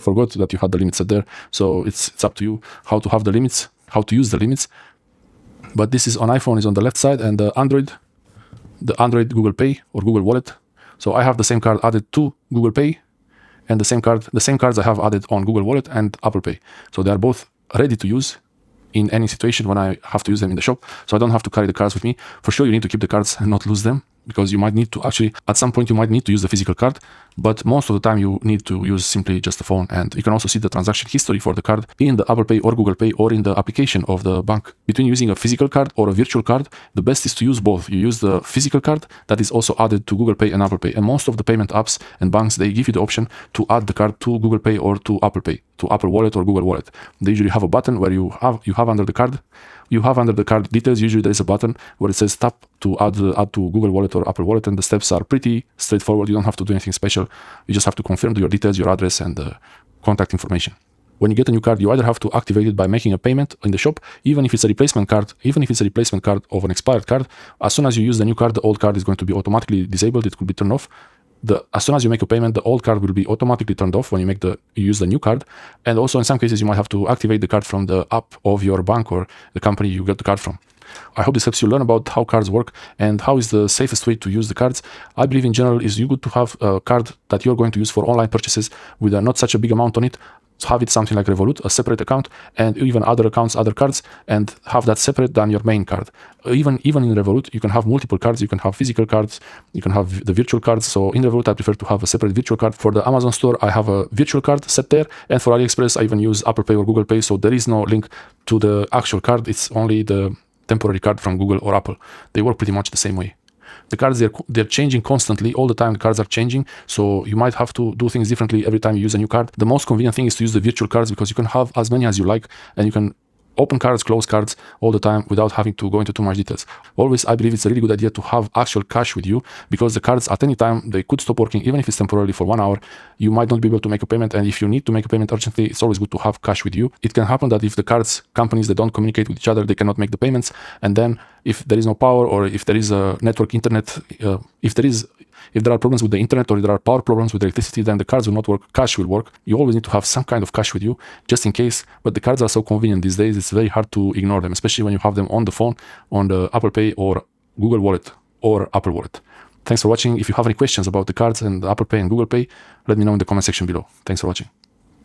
forgot that you had the limits set there. So it's up to you how to have the limits, how to use the limits. But this is on iPhone, is on the left side, and the Android Google Pay or Google Wallet. So I have the same card added to Google Pay, and the same cards I have added on Google Wallet and Apple Pay. So they are both ready to use in any situation when I have to use them in the shop. So I don't have to carry the cards with me. For sure, you need to keep the cards and not lose them, because you might need to actually, at some point, you might need to use the physical card, but most of the time you need to use simply just the phone. And you can also see the transaction history for the card in the Apple Pay or Google Pay or in the application of the bank. Between using a physical card or a virtual card, the best is to use both. You use the physical card that is also added to Google Pay and Apple Pay. And most of the payment apps and banks, they give you the option to add the card to Google Pay or to Apple Pay, to Apple Wallet or Google Wallet. They usually have a button where you have under the card. You have under the card details, usually there is a button where it says tap to add to Google Wallet or Apple Wallet, and the steps are pretty straightforward. You don't have to do anything special. You just have to confirm your details, your address, and contact information. When you get a new card, you either have to activate it by making a payment in the shop, even if it's a replacement card of an expired card. As soon as you use the new card, the old card is going to be automatically disabled. It could be turned off. As soon as you make a payment, the old card will be automatically turned off when you use the new card. And also in some cases, you might have to activate the card from the app of your bank or the company you get the card from. I hope this helps you learn about how cards work and how is the safest way to use the cards. I believe in general is you good to have a card that you're going to use for online purchases with not such a big amount on it. Have it something like Revolut, a separate account, and even other accounts, other cards, and have that separate than your main card. Even in Revolut, you can have multiple cards. You can have physical cards. You can have the virtual cards. So in Revolut, I prefer to have a separate virtual card. For the Amazon store, I have a virtual card set there. And for AliExpress, I even use Apple Pay or Google Pay. So there is no link to the actual card. It's only the temporary card from Google or Apple. They work pretty much the same way. The cards, they're changing constantly. All the time the cards are changing, so you might have to do things differently every time you use a new card. The most convenient thing is to use the virtual cards, because you can have as many as you like, and you can open cards, close cards all the time without having to go into too much details. Always, I believe it's a really good idea to have actual cash with you, because the cards at any time, they could stop working, even if it's temporarily for 1 hour. You might not be able to make a payment, and if you need to make a payment urgently, it's always good to have cash with you. It can happen that if the cards companies, they don't communicate with each other, they cannot make the payments, and then if there is no power, or if there is a network internet, if there are problems with the internet, or if there are power problems with electricity, then the cards will not work, cash will work. You always need to have some kind of cash with you, just in case. But the cards are so convenient these days, it's very hard to ignore them, especially when you have them on the phone, on the Apple Pay or Google Wallet or Apple Wallet. Thanks for watching. If you have any questions about the cards and the Apple Pay and Google Pay, let me know in the comment section below. Thanks for watching.